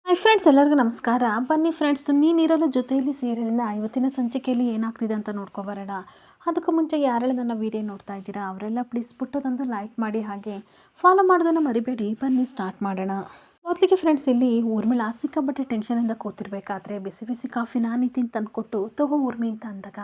Hi friends, ಎಲ್ಲರಿಗೂ ನಮಸ್ಕಾರ. ಬನ್ನಿ ಫ್ರೆಂಡ್ಸ್, ನೀನಿರಲು ಜೊತೆಯಲ್ಲಿ ಸೀರಿಯಲಿನ ಇವತ್ತಿನ ಸಂಚಿಕೆಯಲ್ಲಿ ಏನಾಗ್ತಿದೆ ಅಂತ ನೋಡ್ಕೊಬರೋಣ. ಅದಕ್ಕೂ ಮುಂಚೆ ಯಾರೆಲ್ಲ ನನ್ನ ವೀಡಿಯೋ ನೋಡ್ತಾ ಇದ್ದೀರಾ ಅವರೆಲ್ಲ ಪ್ಲೀಸ್ ಪುಟ್ಟದೊಂದು ಲೈಕ್ ಮಾಡಿ, ಹಾಗೆ ಫಾಲೋ ಮಾಡೋದನ್ನು ಮರಿಬೇಡಿ. ಬನ್ನಿ ಸ್ಟಾರ್ಟ್ ಮಾಡೋಣ. ಮೊದಲಿಗೆ ಫ್ರೆಂಡ್ಸ್, ಇಲ್ಲಿ ಊರ್ಮಿಳಾ ಸಿಕ್ಕಾಪಟ್ಟೆ ಟೆನ್ಷನಿಂದ ಕೂತಿರ್ಬೇಕಾದ್ರೆ ಬಿಸಿ ಬಿಸಿ ಕಾಫಿನ ನಿತಿನ್ ತಂದುಕೊಟ್ಟು ತಗೋ ಊರ್ಮಿ ಅಂತ ಅಂದಾಗ,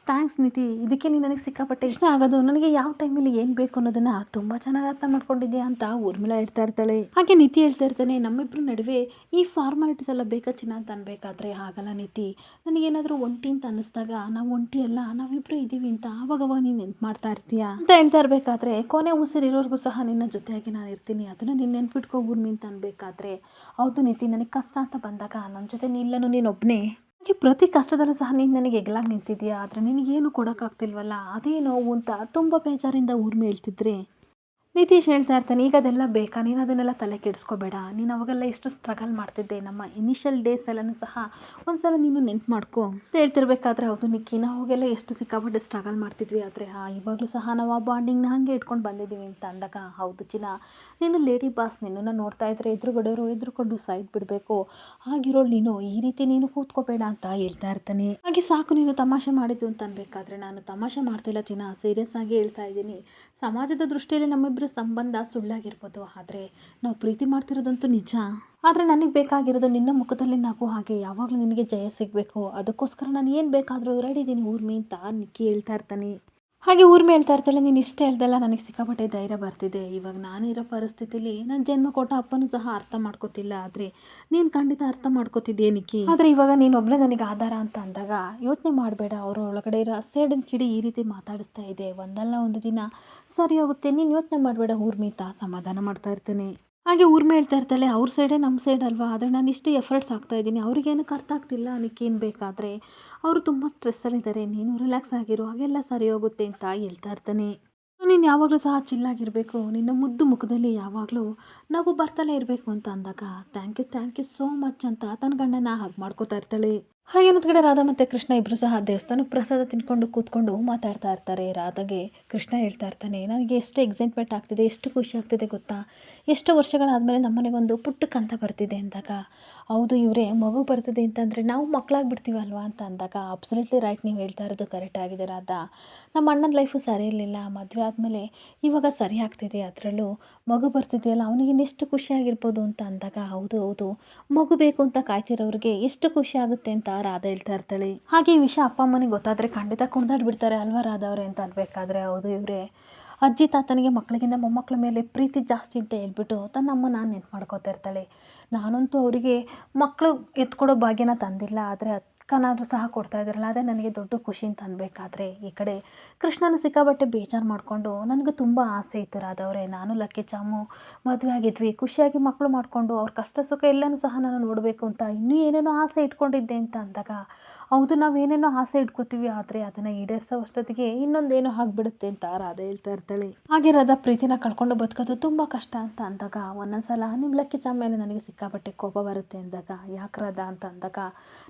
ಥ್ಯಾಂಕ್ಸ್ ನಿತಿ, ಇದಕ್ಕೆ ನೀನು ನನಗೆ ಸಿಕ್ಕಾಪಟ್ಟೆ ಇಷ್ಟ ಆಗೋದು. ನನಗೆ ಯಾವ ಟೈಮಲ್ಲಿ ಏನು ಬೇಕು ಅನ್ನೋದನ್ನು ತುಂಬ ಚೆನ್ನಾಗಿ ಅರ್ಥ ಮಾಡ್ಕೊಂಡಿದ್ಯಾ ಅಂತ ಊರ್ಮಿಳಾ ಹೇಳ್ತಾ ಇರ್ತಾಳೆ. ಹಾಗೆ ನಿತಿ ಹೇಳ್ತಾ ಇರ್ತಾನೆ, ನಮ್ಮಿಬ್ಬರ ನಡುವೆ ಈ ಫಾರ್ಮಾಲಿಟೀಸ್ ಎಲ್ಲ ಬೇಕಾ ಚಿನ್ನ ಅಂತ ಅನ್ಬೇಕಾದ್ರೆ ಆಗಲ್ಲ ನಿತಿ. ನನಗೇನಾದರೂ ಒಂಟಿ ಅಂತ ಅನ್ನಿಸ್ದಾಗ ನಾವು ಒಂಟಿ ಅಲ್ಲ, ನಾವಿಬ್ಬರು ಇದ್ದೀವಿ ಅಂತ ಆವಾಗವಾಗ ನೀನು ನೆನ್ಪು ಮಾಡ್ತಾ ಇರ್ತೀಯ ಅಂತ ಹೇಳ್ತಾ ಇರಬೇಕಾದ್ರೆ, ಕೊನೆ ಉಸಿರಿರೋರ್ಗೂ ಸಹ ನಿನ್ನ ಜೊತೆಯಾಗಿ ನಾನು ಇರ್ತೀನಿ, ಅದನ್ನು ನೀನು ನೆನ್ಪಿಟ್ಕೋ ಊರ್ಮಿ ಅಂತ ಅನ್ಬೇಕಾದ್ರೆ, ಹೌದು ನಿತಿ, ನನಗೆ ಕಷ್ಟ ಅಂತ ಬಂದಾಗ ನನ್ನ ಜೊತೆ ನಿಲ್ಲನು ನೀನೊಬ್ಬನೇ. ಹಾಗೆ ಪ್ರತಿ ಕಷ್ಟದಲ್ಲೂ ಸಹ ನೀನು ನನಗೆ ಎಗ್ಲಾಗಿ ನಿಂತಿದ್ಯಾ, ಆದರೆ ನಿನಗೇನು ಕೊಡೋಕ್ಕಾಗ್ತಿಲ್ವಲ್ಲ, ಅದೇ ನೋವು ಅಂತ ತುಂಬ ಬೇಜಾರಿಂದ ಊರ್ಮಿ ಹೇಳ್ತಿದ್ರೆ, ನಿತೀಶ್ ಹೇಳ್ತಾ ಇರ್ತಾನೆ, ಈಗ ಅದೆಲ್ಲ ಬೇಕಾ, ನೀನು ಅದನ್ನೆಲ್ಲ ತಲೆ ಕೆಡಿಸ್ಕೋಬೇಡ. ನೀನು ಅವಾಗೆಲ್ಲ ಎಷ್ಟು ಸ್ಟ್ರಗಲ್ ಮಾಡ್ತಿದ್ದೆ, ನಮ್ಮ ಇನಿಷಿಯಲ್ ಡೇಸ್ ಎಲ್ಲನೂ ಸಹ ಒಂದ್ಸಲ ನೀನು ನೆನ್ಪು ಮಾಡ್ಕೊ ಅಂತ ಹೇಳ್ತಿರ್ಬೇಕಾದ್ರೆ, ಹೌದು ನಿಕ್ಕಿ, ನಾವು ಅವಾಗೆಲ್ಲ ಎಷ್ಟು ಸಿಕ್ಕಾಪಟ್ಟೆ ಸ್ಟ್ರಗಲ್ ಮಾಡ್ತಿದ್ವಿ, ಆದರೆ ಇವಾಗಲೂ ಸಹ ನಾವು ಆ ಬಾಂಡಿಂಗ್ನ ಹಾಗೆ ಇಟ್ಕೊಂಡು ಬಂದಿದ್ದೀವಿ ಅಂತ ಅಂದಾಗ, ಹೌದು ಚಿನ್ನ, ನೀನು ಲೇಡಿ ಬಾಸ್, ನಿನ್ನನ್ನು ನೋಡ್ತಾ ಇದ್ರೆ ಎದುರುಗಡೆಯವರು ಎದುರುಕೊಂಡು ಸೈಡ್ ಬಿಡಬೇಕು, ಆಗಿರೋಳು ನೀನು, ಈ ರೀತಿ ನೀನು ಕೂತ್ಕೋಬೇಡ ಅಂತ ಹೇಳ್ತಾ ಇರ್ತಾನೆ. ಹಾಗೆ ಸಾಕು ನೀನು ತಮಾಷೆ ಮಾಡಿದ್ದು ಅಂತ ಅನ್ಬೇಕಾದ್ರೆ, ನಾನು ತಮಾಷೆ ಮಾಡ್ತಿಲ್ಲ ಚಿನ್ನ, ಸೀರಿಯಸ್ ಆಗಿ ಹೇಳ್ತಾ ಇದ್ದೀನಿ. ಸಮಾಜದ ದೃಷ್ಟಿಯಲ್ಲಿ ನಮ್ಮಿಬ್ಬರ ಸಂಬಂಧ ಸುಳ್ಳಾಗಿರ್ಬೋದು, ಆದರೆ ನಾವು ಪ್ರೀತಿ ಮಾಡ್ತಿರೋದಂತೂ ನಿಜ. ಆದರೆ ನನಗೆ ಬೇಕಾಗಿರೋದು ನಿನ್ನ ಮುಖದಲ್ಲಿ ನಗು, ಹಾಗೆ ಯಾವಾಗಲೂ ನಿನಗೆ ಜಯ ಸಿಗಬೇಕು, ಅದಕ್ಕೋಸ್ಕರ ನಾನು ಏನು ಬೇಕಾದರೂ ರೆಡಿ ಇದ್ದೀನಿ ಊರ್ಮಿ ಅಂತ ನಿಕ್ಕಿ ಹೇಳ್ತಾ ಇರ್ತಾನೆ. ಹಾಗೆ ಊರ್ಮಿ ಹೇಳ್ತಾ ಇರ್ತಾಳೆ, ನೀನು ಇಷ್ಟ ಹೇಳ್ದಲ್ಲ ನನಗೆ ಸಿಕ್ಕಾಪಟ್ಟೆ ಧೈರ್ಯ ಬರ್ತಿದೆ. ಇವಾಗ ನಾನಿರೋ ಪರಿಸ್ಥಿತಿಲಿ ನನ್ನ ಜನ್ಮ ಕೊಟ್ಟ ಅಪ್ಪನೂ ಸಹ ಅರ್ಥ ಮಾಡ್ಕೋತಿಲ್ಲ, ಆದರೆ ನೀನು ಖಂಡಿತ ಅರ್ಥ ಮಾಡ್ಕೋತಿದ್ಯೇ ನಿಕ್ಕಿ. ಆದರೆ ಇವಾಗ ನೀನೊಬ್ಬಳೇ ನನಗೆ ಆಧಾರ ಅಂತ ಅಂದಾಗ ಯೋಚನೆ ಮಾಡಬೇಡ, ಅವರು ಒಳಗಡೆ ಇರೋ ಸೇಡಿನ ಕಿಡಿ ಈ ರೀತಿ ಮಾತಾಡಿಸ್ತಾ ಇದೆ, ಒಂದಲ್ಲ ಒಂದು ದಿನ ಸರಿ ಹೋಗುತ್ತೆ, ನೀನು ಯೋಚನೆ ಮಾಡಬೇಡ ಊರ್ಮಿ ಅಂತ ಸಮಾಧಾನ ಮಾಡ್ತಾ ಇರ್ತಾನೆ. ಹಾಗೆ ಊರ್ಮಿ ಹೇಳ್ತಾ ಇರ್ತಾಳೆ, ಅವ್ರ ಸೈಡೇ ನಮ್ಮ ಸೈಡ್ ಅಲ್ವಾ, ಆದರೆ ನಾನು ಇಷ್ಟು ಎಫರ್ಟ್ಸ್ ಆಗ್ತಾ ಇದ್ದೀನಿ, ಅವ್ರಿಗೇನಕ್ಕೆ ಅರ್ಥ ಆಗ್ತಿಲ್ಲ ನಿಕ್ಕೇನು ಬೇಕಾದರೆ, ಅವರು ತುಂಬ ಸ್ಟ್ರೆಸ್ಸಲ್ಲಿದ್ದಾರೆ, ನೀನು ರಿಲ್ಯಾಕ್ಸ್ ಆಗಿರು, ಹಾಗೆಲ್ಲ ಸರಿ ಹೋಗುತ್ತೆ ಅಂತ ಹೇಳ್ತಾ ಇರ್ತಾನೆ. ನೀನು ಯಾವಾಗಲೂ ಸಹ ಚಿಲ್ಲಾಗಿರಬೇಕು, ನಿನ್ನ ಮುದ್ದು ಮುಖದಲ್ಲಿ ಯಾವಾಗಲೂ ನಗು ಬರ್ತಲೇ ಇರಬೇಕು ಅಂತ ಅಂದಾಗ, ಥ್ಯಾಂಕ್ ಯು ಸೋ ಮಚ್ ಅಂತ ತನ್ನ ಗಂಡನ ಹಗ್ ಮಾಡ್ಕೋತಾ ಇರ್ತಾಳೆ. ಹಾಗೆ ಒಂದು ಕಡೆ ರಾಧಾ ಮತ್ತು ಕೃಷ್ಣ ಇಬ್ಬರು ಸಹ ದೇವಸ್ಥಾನ ಪ್ರಸಾದ ತಿನ್ಕೊಂಡು ಕೂತ್ಕೊಂಡು ಮಾತಾಡ್ತಾ ಇರ್ತಾರೆ. ರಾಧಾಗೆ ಕೃಷ್ಣ ಹೇಳ್ತಾ ಇರ್ತಾನೆ, ನನಗೆ ಎಷ್ಟು ಎಕ್ಸೈಟ್ಮೆಂಟ್ ಆಗ್ತಿದೆ, ಎಷ್ಟು ಖುಷಿ ಆಗ್ತಿದೆ ಗೊತ್ತಾ, ಎಷ್ಟು ವರ್ಷಗಳಾದಮೇಲೆ ನಮ್ಮನೆಗೊಂದು ಪುಟ್ಟ ಕಂತ ಬರ್ತಿದೆ ಅಂದಾಗ, ಹೌದು ಇವರೇ ಮಗು ಬರ್ತಿದೆ ಅಂತಂದರೆ ನಾವು ಮಕ್ಕಳಾಗ್ಬಿಡ್ತೀವಲ್ವಾ ಅಂತ ಅಂದಾಗ, ಅಬ್ಸಲ್ಯೂಟ್ಲಿ ರೈಟ್, ನೀವು ಹೇಳ್ತಾ ಇರೋದು ಕರೆಕ್ಟ್ ಆಗಿದೆ ರಾಧಾ. ನಮ್ಮ ಅಣ್ಣನ ಲೈಫು ಸರಿ ಇರಲಿಲ್ಲ, ಮದುವೆ ಆದಮೇಲೆ ಇವಾಗ ಸರಿ ಆಗ್ತಿದೆ, ಅದರಲ್ಲೂ ಮಗು ಬರ್ತಿದೆಯಲ್ಲ ಅವನಿಗೆ ಇನ್ನೆಷ್ಟು ಖುಷಿಯಾಗಿರ್ಬೋದು ಅಂತ ಅಂದಾಗ, ಹೌದು ಮಗು ಬೇಕು ಅಂತ ಕಾಯ್ತಿರೋರಿಗೆ ಎಷ್ಟು ಖುಷಿ ಆಗುತ್ತೆ ಅಂತ ರಾಧಾ ಹೇಳ್ತಾ ಇರ್ತಾಳೆ. ಹಾಗೆ ಈ ವಿಷಯ ಅಪ್ಪ ಅಮ್ಮನಿಗೆ ಗೊತ್ತಾದರೆ ಖಂಡಿತ ಕುಣ್ದಾಡ್ಬಿಡ್ತಾರೆ ಅಲ್ವಾ ರಾಧಾ ಅವರೇ ಅಂತ ಅನ್ಬೇಕಾದ್ರೆ, ಹೌದು ಇವರೇ ಅಜ್ಜಿ ತಾತನಿಗೆ ಮಕ್ಕಳಿಗಿಂತ ಮೊಮ್ಮಕ್ಕಳ ಮೇಲೆ ಪ್ರೀತಿ ಜಾಸ್ತಿ ಅಂತ ಹೇಳ್ಬಿಟ್ಟು ತನ್ನ ಅಮ್ಮನ ನೆನ್ಪು ಮಾಡ್ಕೋತಾ ಇರ್ತಾಳೆ. ನಾನಂತೂ ಅವರಿಗೆ ಮಕ್ಕಳು ಎತ್ಕೊಡೋ ಭಾಗ್ಯನ ತಂದಿಲ್ಲ, ಆದರೆ ಅಕ್ಕನಾದರೂ ಸಹ ಕೊಡ್ತಾ ಇದ್ದಾರಲ್ಲ, ಅದೇ ನನಗೆ ದೊಡ್ಡ ಖುಷಿ ಅಂತ ಅನ್ಬೇಕಾದ್ರೆ, ಈ ಕಡೆ ಕೃಷ್ಣನ ಸಿಕ್ಕಾಬಟ್ಟೆ ಬೇಜಾರು ಮಾಡಿಕೊಂಡು, ನನಗೆ ತುಂಬ ಆಸೆ ಇತ್ತು ರಾಧವ್ರೆ, ನಾನು ಲಕ್ಕಿ ಚಾಮು ಮದುವೆ ಆಗಿದ್ವಿ, ಖುಷಿಯಾಗಿ ಮಕ್ಕಳು ಮಾಡಿಕೊಂಡು ಅವ್ರ ಕಷ್ಟ ಸುಖ ಎಲ್ಲನೂ ಸಹ ನಾನು ನೋಡಬೇಕು ಅಂತ ಇನ್ನೂ ಏನೇನೋ ಆಸೆ ಇಟ್ಕೊಂಡಿದ್ದೆ ಅಂತ ಅಂದಾಗ, ಹೌದು ನಾವೇನೇನೋ ಆಸೆ ಇಟ್ಕೋತೀವಿ, ಆದರೆ ಅದನ್ನು ಈಡೇರಿಸೋ ಅಷ್ಟೊತ್ತಿಗೆ ಇನ್ನೊಂದೇನೋ ಆಗಿಬಿಡುತ್ತೆ ಅಂತ ರಾಧಾ ಹೇಳ್ತಾ ಇರ್ತಾಳೆ. ಹಾಗೆ ರಾಧಾ ಪ್ರೀತಿನ ಕಳ್ಕೊಂಡು ಬದುಕೋದು ತುಂಬ ಕಷ್ಟ ಅಂತ ಅಂದಾಗ, ಒಂದೊಂದ್ಸಲ ನಿಮ್ಮ ಲಕ್ಕಿ ಚಾಮ್ ಮೇಲೆ ನನಗೆ ಸಿಕ್ಕಾಪಟ್ಟೆ ಕೋಪ ಬರುತ್ತೆ ಅಂದಾಗ, ಯಾಕೆ ರಾಧಾ ಅಂತ ಅಂದಾಗ,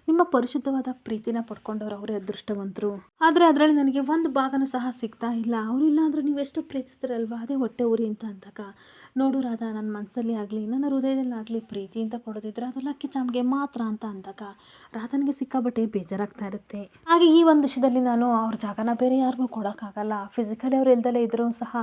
ನಿಮ್ಮ ಪರಿಶುದ್ಧವಾದ ಪ್ರೀತಿನ ಪಡ್ಕೊಂಡವ್ರು ಅವರೇ ಅದೃಷ್ಟವಂತರು, ಆದರೆ ಅದರಲ್ಲಿ ನನಗೆ ಒಂದು ಭಾಗನೂ ಸಹ ಸಿಗ್ತಾ ಇಲ್ಲ, ಅವರಿಲ್ಲ ಅಂದರೂ ನೀವೆಷ್ಟು ಪ್ರೀತಿಸ್ತೀರಲ್ವ ಅದೇ ಹೊಟ್ಟೆ ಉರಿ ಅಂತ ಅಂದಾಗ, ನೋಡು ರಾಧಾ, ನನ್ನ ಮನಸ್ಸಲ್ಲಿ ಆಗಲಿ ನನ್ನ ಹೃದಯದಲ್ಲಾಗಲಿ ಪ್ರೀತಿ ಅಂತ ಕೊಡೋದಿದ್ರೆ ಅದು ಲಕ್ಕಿ ಚಾಮ್ಗೆ ಮಾತ್ರ ಅಂತ ಅಂದಾಗ, ರಾಧನಿಗೆ ಸಿಕ್ಕಾಬಟ್ಟೆ ಬೇಜಾರಾಗ್ತಾ ಇರುತ್ತೆ. ಹಾಗೆ ಈ ಒಂದು ವಿಷಯದಲ್ಲಿ ನಾನು ಅವ್ರ ಜಾಗನ ಬೇರೆ ಯಾರಿಗೂ ಕೊಡೋಕ್ಕಾಗಲ್ಲ, ಫಿಸಿಕಲಿ ಅವ್ರು ಇಲ್ದಲೇ ಇದ್ದರೂ ಸಹ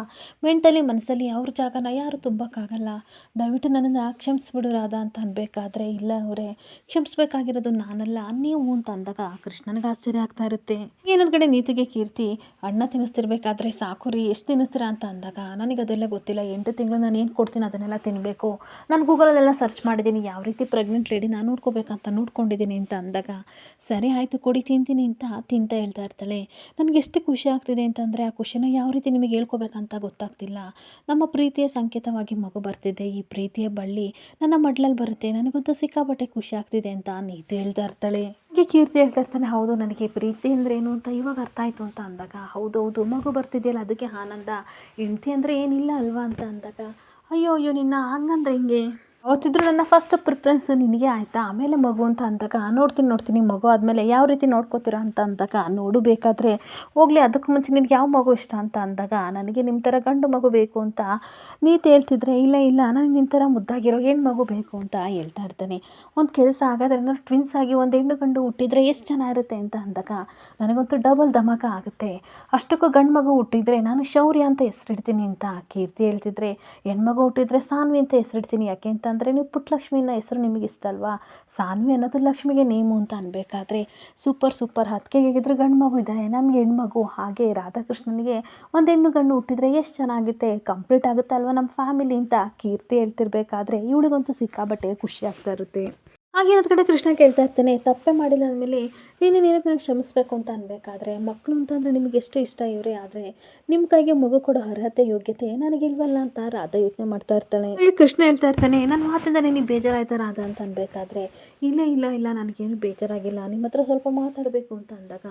ಮೆಂಟಲಿ ಮನಸ್ಸಲ್ಲಿ ಅವ್ರ ಜಾಗನ ಯಾರು ತುಂಬೋಕ್ಕಾಗಲ್ಲ, ದಯವಿಟ್ಟು ನನ್ನನ್ನು ಕ್ಷಮಿಸ್ಬಿಡು ರಾಧಾ ಅಂತ ಅನ್ಬೇಕಾದ್ರೆ, ಇಲ್ಲ ಅವರೇ ಕ್ಷಮಿಸ್ಬೇಕಾಗಿರೋದು ನಾನಲ್ಲ ನೀವು ಅಂತ ಅಂದಾಗ ಕೃಷ್ಣನಿಗೆ ಆಶ್ಚರ್ಯ ಆಗ್ತಾ ಇರುತ್ತೆ. ಏನೊಂದು ಕಡೆ ನೀತಿಗೆ ಕೀರ್ತಿ ಅಣ್ಣ ತಿನ್ನಿಸ್ತಿರ್ಬೇಕಾದ್ರೆ, ಸಾಕು ರೀ ಎಷ್ಟು ತಿನ್ನಿಸ್ತೀರಾ ಅಂತ ಅಂದಾಗ, ನನಗೆ ಅದೆಲ್ಲ ಗೊತ್ತಿಲ್ಲ, 8 ತಿಂಗಳು ನಾನು ಏನು ಕೊಡ್ತೀನಿ ಅದನ್ನೆಲ್ಲ ತಿನ್ನಬೇಕು, ನಾನು ಗೂಗಲಲ್ಲೆಲ್ಲ ಸರ್ಚ್ ಮಾಡಿದ್ದೀನಿ, ಯಾವ ರೀತಿ ಪ್ರೆಗ್ನೆಂಟ್ ಲೇಡಿ ನಾನು ನೋಡ್ಕೋಬೇಕಂತ ನೋಡ್ಕೊಂಡಿದ್ದೀನಿ ಅಂತ ಅಂದಾಗ, ಸರಿ ಆಯಿತು ಕೊಡಿ ತಿಂತೀನಿ ಅಂತ ಹೇಳ್ತಾ ಇರ್ತಾಳೆ. ನನಗೆ ಎಷ್ಟು ಖುಷಿ ಆಗ್ತಿದೆ ಅಂತಂದರೆ, ಆ ಖುಷಿನ ಯಾವ ರೀತಿ ನಿಮಗೆ ಹೇಳ್ಕೋಬೇಕಂತ ಗೊತ್ತಾಗ್ತಿಲ್ಲ, ನಮ್ಮ ಪ್ರೀತಿಯ ಸಂಕೇತವಾಗಿ ಮಗು ಬರ್ತಿದೆ, ಈ ಪ್ರೀತಿಯ ಬಳ್ಳಿ ನನ್ನ ಮಡ್ಲಲ್ಲಿ ಬರುತ್ತೆ, ನನಗಂತೂ ಸಿಕ್ಕಾಪಟ್ಟೆ ಖುಷಿ ಆಗ್ತಿದೆ ಅಂತ ನೀತು ಹೇಳ್ತಾ ಇರ್ತಾಳೆ. ಹೀಗೆ ಕೀರ್ತಿ ಹೇಳ್ತಾ ಇರ್ತಾನೆ, ಹೌದು ನನಗೆ ಪ್ರೀತಿ ಅಂದರೆ ಏನು ಅಂತ ಇವಾಗ ಅರ್ಥ ಆಯಿತು ಅಂತ ಅಂದಾಗ, ಹೌದು ಮಗು ಬರ್ತಿದೆಯಲ್ಲ ಅದಕ್ಕೆ ಆನಂದ, ಹೆಂಡತಿ ಅಂದರೆ ಏನಿಲ್ಲ ಅಲ್ವಾ ಅಂತ ಅಂದಾಗ, ಅಯ್ಯೋ ನಿನ್ನ ಹಂಗಂದ್ರೆ ಹಿಂಗೆ ಅವತ್ತಿದ್ರು ನನ್ನ ಫಸ್ಟ್ ಪ್ರಿಫರೆನ್ಸ್ ನಿನಗೆ ಆಯಿತಾ, ಆಮೇಲೆ ಮಗು ಅಂತ ಅಂದಾಗ ನೋಡ್ತೀನಿ ಮಗು ಆದಮೇಲೆ ಯಾವ ರೀತಿ ನೋಡ್ಕೋತೀರಾ ಅಂತ ಅಂದಾಗ ನೋಡು ಬೇಕಾದರೆ ಹೋಗಲಿ, ಅದಕ್ಕೂ ಮುಂಚೆ ನಿನಗೆ ಯಾವ ಮಗು ಇಷ್ಟ ಅಂತ ಅಂದಾಗ ನನಗೆ ನಿಮ್ಮ ಥರ ಗಂಡು ಮಗು ಬೇಕು ಅಂತ ನೀತು ಹೇಳ್ತಿದ್ರೆ, ಇಲ್ಲ ನನಗೆ ನಿನ್ನ ಥರ ಮುದ್ದಾಗಿರೋ ಹೆಣ್ಣು ಮಗು ಬೇಕು ಅಂತ ಹೇಳ್ತಾ ಇರ್ತಾನೆ. ಒಂದು ಕೆಲಸ ಆಗಾದ್ರೆ ಏನಾದ್ರು ಟ್ವಿನ್ಸ್ ಆಗಿ ಒಂದು ಹೆಣ್ಣು ಗಂಡು ಹುಟ್ಟಿದರೆ ಎಷ್ಟು ಚೆನ್ನಾಗಿರುತ್ತೆ ಅಂತ ಅಂದಾಗ ನನಗಂತೂ ಡಬಲ್ ಧಮಾಕ ಆಗುತ್ತೆ. ಅಷ್ಟಕ್ಕೂ ಗಂಡು ಮಗು ಹುಟ್ಟಿದರೆ ನಾನು ಶೌರ್ಯ ಅಂತ ಹೆಸರಿಡ್ತೀನಿ ಅಂತ ಕೀರ್ತಿ ಹೇಳ್ತಿದ್ರೆ, ಹೆಣ್ಮಗು ಹುಟ್ಟಿದರೆ ಸಾನ್ವಿ ಅಂತ ಹೆಸರಿಡ್ತೀನಿ. ಯಾಕೆ ಅಂತಂದರೆ ನೀವು ಪುಟ್ಟಲಕ್ಷ್ಮಿ ಅನ್ನೋ ಹೆಸರು ನಿಮಗೆ ಇಷ್ಟ ಅಲ್ವಾ, ಸಾನ್ವಿ ಅನ್ನೋದು ಲಕ್ಷ್ಮಿಗೆ ನೇಮು ಅಂತ ಅನ್ಬೇಕಾದ್ರೆ ಸೂಪರ್ ಅದಕ್ಕೆ ಹೇಗಿದ್ರು ಗಂಡು ಮಗು ಇದ್ದಾರೆ, ನಮಗೆ ಹೆಣ್ಮಗು. ಹಾಗೆ ರಾಧಾಕೃಷ್ಣನಿಗೆ ಒಂದು ಹೆಣ್ಣು ಗಂಡು ಹುಟ್ಟಿದರೆ ಎಷ್ಟು ಚೆನ್ನಾಗುತ್ತೆ, ಕಂಪ್ಲೀಟ್ ಆಗುತ್ತೆ ಅಲ್ವಾ ನಮ್ಮ ಫ್ಯಾಮಿಲಿ ಅಂತ ಕೀರ್ತಿ ಹೇಳ್ತಿರ್ಬೇಕಾದ್ರೆ ಇವಳಿಗಂತೂ ಸಿಕ್ಕಾಬಟ್ಟೆ ಖುಷಿ ಆಗ್ತಾ ಇರುತ್ತೆ. ಹಾಗೆ ಇನ್ನೊಂದು ಕಡೆ ಕೃಷ್ಣ ಕೇಳ್ತಾ ಇರ್ತಾನೆ, ತಪ್ಪೇ ಮಾಡಿಲ್ಲ ಅಂದಮೇಲೆ ನೀನು ನನಗೆ ಕ್ಷಮಿಸಬೇಕು ಅಂತ ಅನ್ಬೇಕಾದ್ರೆ ಮಕ್ಕಳು ಅಂತಂದರೆ ನಿಮಗೆ ಎಷ್ಟು ಇಷ್ಟ ಇವರೇ, ಆದರೆ ನಿಮ್ಮ ಕೈಗೆ ಮಗು ಕೊಡೋ ಅರ್ಹತೆ ಯೋಗ್ಯತೆ ನನಗಿಲ್ವಲ್ಲ ಅಂತ ರಾಧಾ ಯೋಚನೆ ಮಾಡ್ತಾ ಇರ್ತಾಳೆ. ಇಲ್ಲಿ ಕೃಷ್ಣ ಹೇಳ್ತಾ ಇರ್ತಾನೆ, ನನ್ನ ಮಾತಿಂದ ನಿನಗೆ ಬೇಜಾರಾಯ್ತಾ ರಾಧಾ ಅಂತ ಅನ್ಬೇಕಾದ್ರೆ ಇಲ್ಲ ನನಗೇನು ಬೇಜಾರಾಗಿಲ್ಲ, ನಿಮ್ಮ ಹತ್ರ ಸ್ವಲ್ಪ ಮಾತಾಡಬೇಕು ಅಂತ ಅಂದಾಗ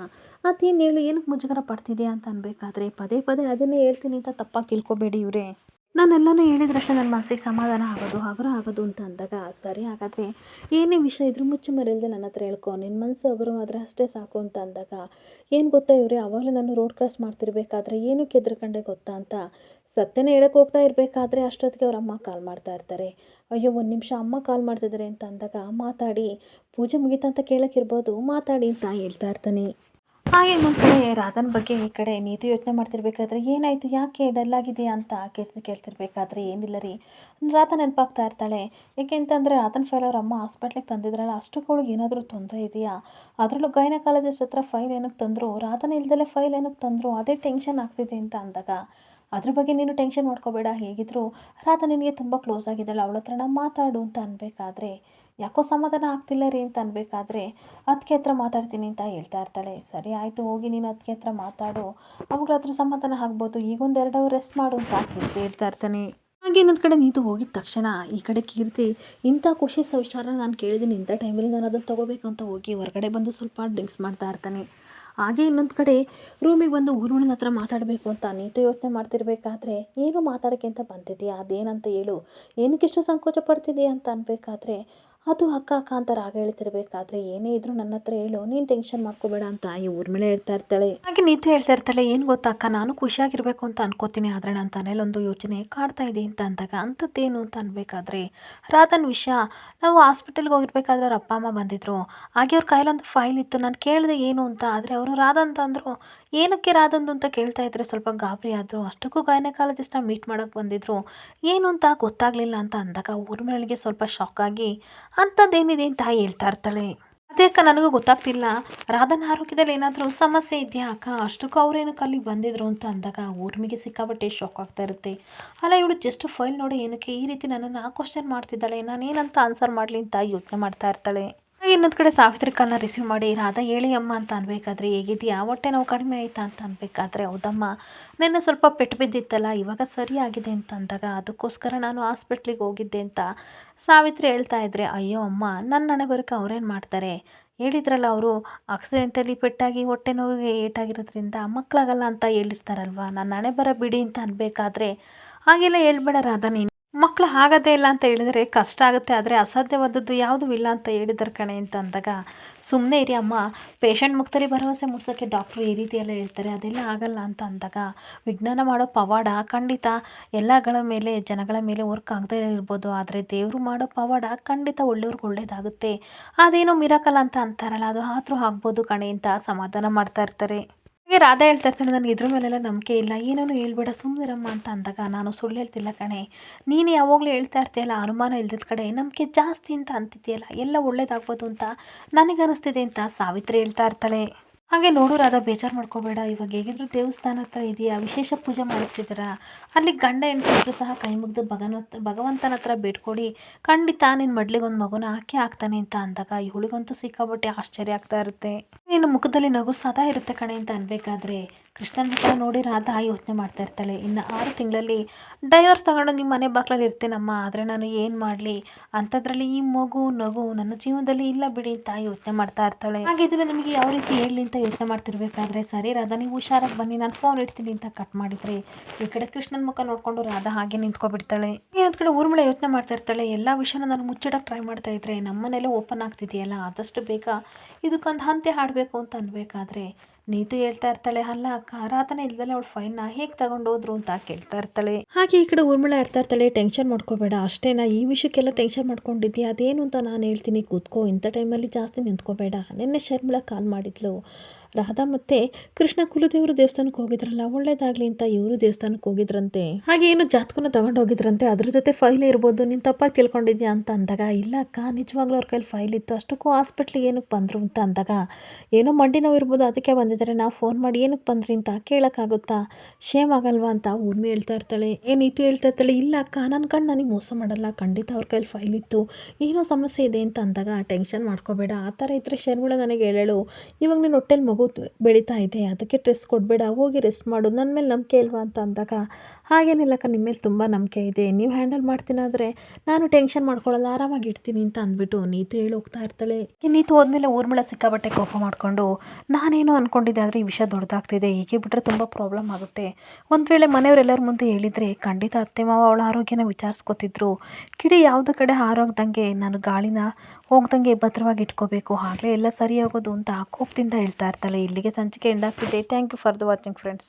ಅದೇನು ಹೇಳು, ಏನಕ್ಕೆ ಮುಜುಗರ ಪಡ್ತಿದ್ಯಾ ಅಂತ ಅನ್ಬೇಕಾದ್ರೆ ಪದೇ ಅದನ್ನೇ ಹೇಳ್ತೀನಿ ಅಂತ ತಪ್ಪಾಗಿ ತಿಳ್ಕೊಬೇಡಿ ಇವರೇ, ನಾನೆಲ್ಲನೂ ಹೇಳಿದ್ರಷ್ಟೇ ನನ್ನ ಮನಸ್ಸಿಗೆ ಸಮಾಧಾನ ಆಗೋದು ಅಂತ ಅಂದಾಗ ಸರಿ, ಹಾಗಾದರೆ ಏನೇ ವಿಷಯ ಇದ್ರೂ ಮುಚ್ಚು ಮರೆಯಲ್ದೆ ನನ್ನ ಹತ್ರ ಹೇಳ್ಕೊ, ನಿನ್ನ ಮನಸ್ಸು ಹಗುರವಾದರೆ ಅಷ್ಟೇ ಸಾಕು ಅಂತ ಅಂದಾಗ ಏನು ಗೊತ್ತಾ ಇವರೇ, ಆವಾಗಲೇ ನಾನು ರೋಡ್ ಕ್ರಾಸ್ ಮಾಡ್ತಿರ್ಬೇಕಾದ್ರೆ ಏನಕ್ಕೆ ಹೆದ್ರಕಂಡೆ ಗೊತ್ತಾ ಅಂತ ಸತ್ಯನ ಹೇಳಕ್ಕೆ ಹೋಗ್ತಾ ಇರಬೇಕಾದ್ರೆ ಅಷ್ಟೊತ್ತಿಗೆ ಅವ್ರ ಅಮ್ಮ ಕಾಲ್ ಮಾಡ್ತಾ ಇರ್ತಾರೆ. ಅಯ್ಯೋ ಒಂದು ನಿಮಿಷ ಅಮ್ಮ ಕಾಲ್ ಮಾಡ್ತಿದ್ದಾರೆ ಅಂತ ಅಂದಾಗ ಮಾತಾಡಿ, ಪೂಜೆ ಮುಗೀತಾ ಅಂತ ಕೇಳೋಕ್ಕಿರ್ಬೋದು, ಮಾತಾಡಿ ಅಂತ ಹೇಳ್ತಾ ಇರ್ತಾನೆ. ಹಾಗೆ ಇನ್ನೊಂದು ಕಡೆ ರಾಧನ್ ಬಗ್ಗೆ ಈ ಕಡೆ ನೀತು ಯೋಚನೆ ಮಾಡ್ತಿರ್ಬೇಕಾದ್ರೆ ಏನಾಯಿತು, ಯಾಕೆ ಡಲ್ ಆಗಿದೆಯಾ ಅಂತ ಕೀರ್ತಿ ಕೇಳ್ತಿರ್ಬೇಕಾದ್ರೆ ಏನಿಲ್ಲ ರೀ, ರಾಧಾ ನೆನಪಾಗ್ತಾ ಇರ್ತಾಳೆ. ಏಕೆ ಅಂತಂದರೆ ರಾಧನ್ ಫೈಲ್ ಅವ್ರ ಅಮ್ಮ ಹಾಸ್ಪಿಟ್ಲಿಗೆ ತಂದಿದ್ರಲ್ಲ, ಅಷ್ಟಕ್ಕೊಳಗೆ ಏನಾದರೂ ತೊಂದರೆ ಇದೆಯಾ, ಅದರಲ್ಲೂ ಗೈನಕಾಲಜಿಸ್ಟ್ ಹತ್ರ ಫೈಲ್ ಏನಕ್ಕೆ ತಂದರು, ರಾಧನ ಇಲ್ದಲೇ ಫೈಲ್ ಏನಕ್ಕೆ ತಂದರು, ಅದೇ ಟೆನ್ಷನ್ ಆಗ್ತಿದೆ ಅಂತ ಅಂದಾಗ ಅದ್ರ ಬಗ್ಗೆ ನೀನು ಟೆನ್ಷನ್ ಮಾಡ್ಕೋಬೇಡ, ಹೇಗಿದ್ರು ರಾಧಾ ನಿನಗೆ ತುಂಬ ಕ್ಲೋಸ್ ಆಗಿದ್ದಾಳೆ, ಅವಳ ಹತ್ರ ಮಾತಾಡು ಅಂತ ಅನ್ಬೇಕಾದ್ರೆ ಯಾಕೋ ಸಮಾಧಾನ ಆಗ್ತಿಲ್ಲ ರೀ ಅಂತ ಅನ್ಬೇಕಾದ್ರೆ ಅದಕ್ಕೆ ಹತ್ರ ಮಾತಾಡ್ತೀನಿ ಅಂತ ಹೇಳ್ತಾ ಇರ್ತಾಳೆ. ಸರಿ ಆಯಿತು, ಹೋಗಿ ನೀನು ಅದಕ್ಕೆ ಹತ್ರ ಮಾತಾಡು, ಅವಾಗಲ ಹತ್ರ ಸಮಾಧಾನ ಆಗ್ಬೋದು, ಈಗೊಂದು 2 ಅವರ್ ರೆಸ್ಟ್ ಮಾಡು ಅಂತ ಕೀರ್ತಿ ಹೇಳ್ತಾ ಇರ್ತಾನೆ. ಹಾಗೆ ಇನ್ನೊಂದು ಕಡೆ ನೀತು ಹೋಗಿದ ತಕ್ಷಣ ಈ ಕಡೆ ಕೀರ್ತಿ ಇಂಥ ಖುಷಿ ವಿಚಾರ ನಾನು ಕೇಳಿದ್ದೀನಿ, ಇಂಥ ಟೈಮಲ್ಲಿ ನಾನು ಅದನ್ನು ತೊಗೋಬೇಕು ಅಂತ ಹೋಗಿ ಹೊರಗಡೆ ಬಂದು ಸ್ವಲ್ಪ ಡ್ರಿಂಕ್ಸ್ ಮಾಡ್ತಾ ಇರ್ತಾನೆ. ಹಾಗೆ ಇನ್ನೊಂದು ಕಡೆ ರೂಮಿಗೆ ಬಂದು ಊರುಣಿನ ಹತ್ರ ಮಾತಾಡಬೇಕು ಅಂತ ನೀತು ಯೋಚನೆ ಮಾಡ್ತಿರ್ಬೇಕಾದ್ರೆ ಏನು ಮಾತಾಡೋಕ್ಕೆ ಅಂತ ಬಂದಿದೆಯಾ, ಅದೇನಂತ ಹೇಳು, ಏನಕ್ಕಿಷ್ಟು ಸಂಕೋಚ ಪಡ್ತಿದೆಯಾ ಅಂತ ಅನ್ಬೇಕಾದ್ರೆ ಅದು ಅಕ್ಕ ಅಂತ ರಾಗ ಹೇಳ್ತಿರ್ಬೇಕಾದ್ರೆ ಏನೇ ಇದ್ರೂ ನನ್ನ ಹತ್ರ ಹೇಳು, ನೀನು ಟೆನ್ಷನ್ ಮಾಡ್ಕೋಬೇಡ ಅಂತ ಈ ಊರ್ಮಿಳೆ ಹೇಳ್ತಾ ಇರ್ತಾಳೆ. ಹಾಗೆ ನೀತು ಹೇಳ್ತಾ ಇರ್ತಾಳೆ, ಏನು ಗೊತ್ತಾ ಅಕ್ಕ, ನಾನು ಖುಷಿಯಾಗಿರ್ಬೇಕು ಅಂತ ಅನ್ಕೋತೀನಿ, ಆದರೆ ನನ್ನ ತಲೆಯಲ್ಲೊಂದು ಯೋಚನೆ ಕಾಡ್ತಾ ಇದೆ ಅಂತ ಅಂದಾಗ ಅಂಥದ್ದೇನು ಅಂತ ಅನ್ಬೇಕಾದ್ರೆ ರಾಧನ್ ವಿಷಯ, ನಾವು ಹಾಸ್ಪಿಟಲ್ಗೆ ಹೋಗಿರ್ಬೇಕಾದ್ರೆ ಅವ್ರ ಅಪ್ಪ ಅಮ್ಮ ಬಂದಿದ್ರು, ಹಾಗೆ ಅವ್ರ ಕೈಲೊಂದು ಫೈಲ್ ಇತ್ತು, ನಾನು ಕೇಳಿದೆ ಏನು ಅಂತ, ಆದರೆ ಅವರು ರಾಧನ್ ಅಂದರು, ಏನಕ್ಕೆ ರಾಧಂದು ಅಂತ ಕೇಳ್ತಾ ಇದ್ರೆ ಸ್ವಲ್ಪ ಗಾಬರಿ ಆದರು. ಅಷ್ಟಕ್ಕೂ ಗೈನಕಾಲಜಿಸ್ಟ್ನ ಮೀಟ್ ಮಾಡೋಕ್ಕೆ ಬಂದಿದ್ರು, ಏನು ಅಂತ ಗೊತ್ತಾಗಲಿಲ್ಲ ಅಂತ ಅಂದಾಗ ಊರ್ಮಿಳೆಗೆ ಸ್ವಲ್ಪ ಶಾಕ್ ಆಗಿ ಅಂಥದ್ದೇನಿದೆ ಅಂತ ಹೇಳ್ತಾ ಇರ್ತಾಳೆ. ಅದೇ ಅಕ್ಕ, ನನಗೂ ಗೊತ್ತಾಗ್ತಿಲ್ಲ, ರಾಧನ ಆರೋಗ್ಯದಲ್ಲಿ ಏನಾದರೂ ಸಮಸ್ಯೆ ಇದೆಯಾ ಅಕ್ಕ, ಅಷ್ಟಕ್ಕೂ ಅವ್ರೇನಕ್ಕೆ ಅಲ್ಲಿಗೆ ಬಂದಿದ್ರು ಅಂತ ಅಂದಾಗ ಊರ್ಮಿಗೆ ಸಿಕ್ಕಾಬಟ್ಟೆ ಶಾಕ್ ಆಗ್ತಾ ಇರುತ್ತೆ. ಅಲ್ಲ ಇವಳು ಜಸ್ಟ್ ಫೈಲ್ ನೋಡಿ ಏನಕ್ಕೆ ಈ ರೀತಿ ನನ್ನನ್ನು ಕ್ವಶನ್ ಮಾಡ್ತಿದ್ದಾಳೆ, ನಾನೇನಂತ ಆನ್ಸರ್ ಮಾಡಲಿ ಅಂತ ಯೋಚನೆ ಮಾಡ್ತಾ ಇರ್ತಾಳೆ. ಇನ್ನೊಂದು ಕಡೆ ಸಾವಿತ್ರಿ ಕಾಲ್ನ ರಿಸೀವ್ ಮಾಡಿ ರಾಧಾ ಹೇಳಿ ಅಮ್ಮ ಅಂತ ಅನ್ಬೇಕಾದ್ರೆ ಹೇಗಿದೆಯಾ, ಹೊಟ್ಟೆ ನೋವು ಕಡಿಮೆ ಆಯಿತಾ ಅಂತ ಅನ್ಬೇಕಾದ್ರೆ ಹೌದಮ್ಮ, ನೆನ್ನೆ ಸ್ವಲ್ಪ ಪೆಟ್ಟು ಬಿದ್ದಿತ್ತಲ್ಲ, ಇವಾಗ ಸರಿ ಆಗಿದೆ ಅಂತ ಅಂದಾಗ ಅದಕ್ಕೋಸ್ಕರ ನಾನು ಹಾಸ್ಪಿಟ್ಲಿಗೆ ಹೋಗಿದ್ದೆ ಅಂತ ಸಾವಿತ್ರಿ ಹೇಳ್ತಾ ಇದ್ರೆ, ಅಯ್ಯೋ ಅಮ್ಮ, ನನ್ನ ಹಣೆ ಬರೋಕ್ಕೆ ಅವ್ರೇನು ಮಾಡ್ತಾರೆ, ಹೇಳಿದ್ರಲ್ಲ ಅವರು ಆಕ್ಸಿಡೆಂಟಲ್ಲಿ ಪೆಟ್ಟಾಗಿ ಹೊಟ್ಟೆ ನೋವಿಗೆ ಏಟಾಗಿರೋದ್ರಿಂದ ಮಕ್ಕಳಾಗಲ್ಲ ಅಂತ ಹೇಳಿರ್ತಾರಲ್ವ, ನನ್ನ ಹಣೆ ಬರ ಬಿಡಿ ಅಂತ ಅನ್ಬೇಕಾದ್ರೆ ಹಾಗೆಲ್ಲ ಹೇಳ್ಬೇಡ ರಾಧಾ, ನೀನು ಮಕ್ಕಳು ಆಗೋದೇ ಇಲ್ಲ ಅಂತ ಹೇಳಿದರೆ ಕಷ್ಟ ಆಗುತ್ತೆ, ಆದರೆ ಅಸಾಧ್ಯವಾದದ್ದು ಯಾವುದೂ ಇಲ್ಲ ಅಂತ ಹೇಳಿದ್ದಾರೆ ಕಣೆ ಅಂತ ಅಂದಾಗ ಸುಮ್ಮನೆ ಇರಿ ಅಮ್ಮ, ಪೇಷಂಟ್ ಮುಖದಲ್ಲಿ ಭರವಸೆ ಮೂಡಿಸೋಕ್ಕೆ ಡಾಕ್ಟ್ರು ಈ ರೀತಿ ಎಲ್ಲ ಹೇಳ್ತಾರೆ, ಅದೆಲ್ಲ ಆಗಲ್ಲ ಅಂತ ಅಂದಾಗ ವಿಜ್ಞಾನ ಮಾಡೋ ಪವಾಡ ಖಂಡಿತ ಎಲ್ಲಗಳ ಮೇಲೆ ಜನಗಳ ಮೇಲೆ ವರ್ಕ್ ಆಗದೇ ಇರ್ಬೋದು, ಆದರೆ ದೇವರು ಮಾಡೋ ಪವಾಡ ಖಂಡಿತ ಒಳ್ಳೆಯವ್ರಿಗೆ ಒಳ್ಳೇದಾಗುತ್ತೆ, ಅದೇನೋ ಮಿರಾಕಲ್ ಅಂತ ಅಂತಾರಲ್ಲ, ಅದು ಆದರೂ ಆಗ್ಬೋದು ಕಣೆ ಅಂತ ಸಮಾಧಾನ ಮಾಡ್ತಾ ಇರ್ತಾರೆ. ಹಾಗೆ ರಾಧಾ ಹೇಳ್ತಾ ಇರ್ತಾನೆ, ನನಗೆ ಇದ್ರ ಮೇಲೆಲ್ಲ ನಂಬಿಕೆ ಇಲ್ಲ, ಏನೇನು ಹೇಳ್ಬೇಡ ಸುಮ್ಮನಿರಮ್ಮ ಅಂತ ಅಂದಾಗ ನಾನು ಸುಳ್ಳು ಹೇಳ್ತಿಲ್ಲ ಕಣೆ, ನೀನು ಯಾವಾಗಲೂ ಹೇಳ್ತಾ ಇರ್ತೀಯಲ್ಲ ಅನುಮಾನ ಇಲ್ದಿದ್ದ ಕಡೆ ನಂಬಿಕೆ ಜಾಸ್ತಿ ಅಂತ ಅಂತಿದ್ದೀಯಲ್ಲ, ಎಲ್ಲ ಒಳ್ಳೇದಾಗ್ಬೋದು ಅಂತ ನನಗನ್ನಿಸ್ತಿದೆ ಅಂತ ಸಾವಿತ್ರಿ ಹೇಳ್ತಾ ಇರ್ತಾಳೆ. ಹಾಗೆ ನೋಡು ರಾಧಾ, ಬೇಜಾರು ಮಾಡ್ಕೋಬೇಡ, ಇವಾಗ ಹೇಗಿದ್ರು ದೇವಸ್ಥಾನ ಹತ್ರ ಇದೆಯಾ, ವಿಶೇಷ ಪೂಜೆ ಮಾಡ್ತಿದ್ದೀರಾ, ಅಲ್ಲಿ ಗಂಡ ಹೆಂಡತಿದ್ರು ಸಹ ಕೈ ಮುಗಿದು ಭಗವಂತನ ಹತ್ರ ಬೇಡ್ಕೊಡಿ, ಖಂಡಿತ ನಿನ್ನ ಮಡ್ಲಿಗೆ ಒಂದು ಮಗುನ ಹಾಕಿ ಆಗ್ತಾನೆ ಅಂತ ಅಂದಾಗ ಇವಳಿಗಂತೂ ಸಿಕ್ಕಾಬಟ್ಟೆ ಆಶ್ಚರ್ಯ ಆಗ್ತಾ ಇರುತ್ತೆ. ನಿನ್ನ ಮುಖದಲ್ಲಿ ನಗು ಸದಾ ಇರುತ್ತೆ ಕಣೆ ಅಂತ ಅನ್ಬೇಕಾದ್ರೆ ಕೃಷ್ಣನ ಮುಖ ನೋಡಿ ರಾಧಾ ಯೋಚನೆ ಮಾಡ್ತಾ ಇರ್ತಾಳೆ, ಇನ್ನು 6 ತಿಂಗಳಲ್ಲಿ ಡೈವರ್ಸ್ ತಗೊಂಡು ನಿಮ್ಮ ಮನೆ ಬಾಗ್ಲಲ್ಲಿ ಇರ್ತೀನಮ್ಮ, ಆದರೆ ನಾನು ಏನು ಮಾಡಲಿ, ಅಂಥದ್ರಲ್ಲಿ ಈ ಮಗು ನಗು ನನ್ನ ಜೀವನದಲ್ಲಿ ಇಲ್ಲ ಬಿಡಿ ಅಂತ ಯೋಚನೆ ಮಾಡ್ತಾ ಇರ್ತಾಳೆ. ಹಾಗಿದ್ರೆ ನಿಮಗೆ ಯಾವ ರೀತಿ ಹೇಳಲಿ ಅಂತ ಯೋಚನೆ ಮಾಡ್ತಿರ್ಬೇಕಾದ್ರೆ, ಸರಿ ರಾಧಾ ನೀವು ಹುಷಾರಾಗಿ ಬನ್ನಿ, ನಾನು ಫೋನ್ ಇಡ್ತೀನಿ ಅಂತ ಕಟ್ ಮಾಡಿದ್ರೆ, ಈ ಕಡೆ ಕೃಷ್ಣನ ಮುಖ ನೋಡಿಕೊಂಡು ರಾಧಾ ಹಾಗೆ ನಿಂತ್ಕೊಬಿಡ್ತಾಳೆ. ಇನ್ನೊಂದು ಕಡೆ ಊರ್ಮಿಳ ಯೋಚನೆ ಮಾಡ್ತಾ ಇರ್ತಾಳೆ, ಎಲ್ಲ ವಿಷಯನ ನಾನು ಮುಚ್ಚಿಡೋಕೆ ಟ್ರೈ ಮಾಡ್ತಾ ಇದ್ರೆ ನಮ್ಮನೇಲೆ ಓಪನ್ ಆಗ್ತಿದೆಯಲ್ಲ, ಆದಷ್ಟು ಬೇಗ ಇದಕ್ಕೊಂದು ಅಂತ್ಯ ಹಾಡಬೇಕು ಅಂತ ಅನ್ಬೇಕಾದ್ರೆ ನೀತು ಹೇಳ್ತಾ ಇರ್ತಾಳೆ, ಅಲ್ಲ ಅಕ್ಕ ರಾಧನೆ ಇಲ್ದಲೆ ಅವಳು ಫೈನ್ನ ಹೇಗೆ ತಗೊಂಡೋದ್ರು ಅಂತ ಕೇಳ್ತಾ ಇರ್ತಾಳೆ. ಹಾಗೆ ಈ ಕಡೆ ಊರ್ಮಿಳ ಇರ್ತಾ ಇರ್ತಾಳೆ, ಟೆನ್ಷನ್ ಮಾಡ್ಕೋಬೇಡ, ಅಷ್ಟೇನಾ ಈ ವಿಷಯಕ್ಕೆಲ್ಲ ಟೆನ್ಷನ್ ಮಾಡ್ಕೊಂಡಿದ್ಯಾ, ಅದೇನು ಅಂತ ನಾನು ಹೇಳ್ತೀನಿ ಕೂತ್ಕೋ, ಇಂಥ ಟೈಮಲ್ಲಿ ಜಾಸ್ತಿ ನಿಂತ್ಕೋಬೇಡ. ನಿನ್ನೆ ಶರ್ಮಿಳಾ ಕಾಲ್ ಮಾಡಿದ್ಲು, ರಾಧಾ ಮತ್ತೆ ಕೃಷ್ಣ ಕುಲದೇವರು ದೇವಸ್ಥಾನಕ್ಕೆ ಹೋಗಿದ್ರಲ್ಲ, ಒಳ್ಳೇದಾಗ್ಲಿ ಅಂತ ಇವರು ದೇವಸ್ಥಾನಕ್ಕೆ ಹೋಗಿದ್ರಂತೆ, ಹಾಗೆ ಏನು ಜಾತಕನ ತಗೊಂಡು ಹೋಗಿದ್ರಂತೆ, ಅದ್ರ ಜೊತೆ ಫೈಲ್ ಇರ್ಬೋದು, ನೀನು ತಪ್ಪಾಗಿ ತಿಳ್ಕೊಂಡಿದ್ಯಾ ಅಂತ ಅಂದಾಗ, ಇಲ್ಲ ಅಕ್ಕ ನಿಜವಾಗ್ಲೂ ಅವ್ರ ಕೈಲಿ ಫೈಲ್ ಇತ್ತು, ಅಷ್ಟಕ್ಕೂ ಹಾಸ್ಪಿಟ್ಲಿಗೆ ಏನಕ್ಕೆ ಬಂದರು ಅಂತ ಅಂದಾಗ, ಏನೋ ಮಂಡಿ ನೋವು ಇರ್ಬೋದು ಅದಕ್ಕೆ ಬಂದಿದ್ದಾರೆ, ನಾವು ಫೋನ್ ಮಾಡಿ ಏನಕ್ಕೆ ಬಂದ್ರಿ ಅಂತ ಕೇಳೋಕ್ಕಾಗುತ್ತಾ, ಶೇಮ್ ಆಗಲ್ವಾ ಅಂತ ಊರ್ಮಿ ಹೇಳ್ತಾ ಇರ್ತಾಳೆ. ಏನೀತು ಹೇಳ್ತಾ ಇರ್ತಾಳೆ, ಇಲ್ಲ ಅಕ್ಕ ನನ್ನ ಕಣ್ಣು ನನಗೆ ಮೋಸ ಮಾಡಲ್ಲ, ಖಂಡಿತ ಅವ್ರ ಕೈಲಿ ಫೈಲ್ ಇತ್ತು, ಏನೋ ಸಮಸ್ಯೆ ಇದೆ ಅಂತ ಅಂದಾಗ, ಟೆನ್ಷನ್ ಮಾಡ್ಕೋಬೇಡ, ಆ ಥರ ಇದ್ದರೆ ಶರ್ಮಿಳಾ ನನಗೆ ಹೇಳಳು, ಇವಾಗ ನೀನು ಹೊಟ್ಟೆಲಿ ಮಗು ಬೆಳೀತಾ ಇದೆ, ಅದಕ್ಕೆ ಸ್ಟ್ರೆಸ್ ಕೊಡಬೇಡ, ಹೋಗಿ ರೆಸ್ಟ್ ಮಾಡು, ನನ್ನ ಮೇಲೆ ನಂಬಿಕೆ ಇಲ್ವಾ ಅಂತ ಅಂದಾಗ, ಹಾಗೇನಿಲ್ಲಕ್ಕ ನಿಮ್ಮ ಮೇಲೆ ತುಂಬ ನಂಬಿಕೆ ಇದೆ, ನೀವು ಹ್ಯಾಂಡಲ್ ಮಾಡ್ತೀನಾದರೆ ನಾನು ಟೆನ್ಷನ್ ಮಾಡ್ಕೊಳ್ಳಲ್ಲ, ಆರಾಮಾಗಿ ಇಡ್ತೀನಿ ಅಂತ ಅಂದ್ಬಿಟ್ಟು ನೀತು ಹೇಳಿ ಹೋಗ್ತಾ ಇರ್ತಾಳೆ. ನೀತು ಹೋದ್ಮೇಲೆ ಊರ್ಮಿಳ ಸಿಕ್ಕಾಬಟ್ಟೆ ಕೋಪ ಮಾಡಿಕೊಂಡು, ನಾನೇನೋ ಅಂದ್ಕೊಂಡಿದ್ದೆ ಆದರೆ ಈ ವಿಷಯ ದೊಡ್ಡದಾಗ್ತಿದೆ, ಹೀಗೆ ಬಿಟ್ಟರೆ ತುಂಬ ಪ್ರಾಬ್ಲಮ್ ಆಗುತ್ತೆ, ಒಂದು ವೇಳೆ ಮನೆಯವರೆಲ್ಲರ ಮುಂದೆ ಹೇಳಿದರೆ ಖಂಡಿತ ಅತ್ತೆ ಮಾವ ಅವಳ ಆರೋಗ್ಯನ ವಿಚಾರಿಸ್ಕೊತಿದ್ರು, ಕಿಡಿ ಯಾವುದೇ ಕಡೆ ಹಾರೋಗ್ದಂಗೆ ನಾನು ಗಾಳಿನ ಹೋಗ್ದಂಗೆ ಭದ್ರವಾಗಿ ಇಟ್ಕೋಬೇಕು, ಆಗಲೇ ಎಲ್ಲ ಸರಿ ಹೋಗೋದು ಅಂತ ಕೋಪದಿಂದ ಹೇಳ್ತಾ ಇರ್ತಾಳೆ. ಇಲ್ಲಿಗೆ ಸಂಚಿಕೆ ಎಂಡ್ ಆಗ್ತಿದೆ. Thank you for the watching friends.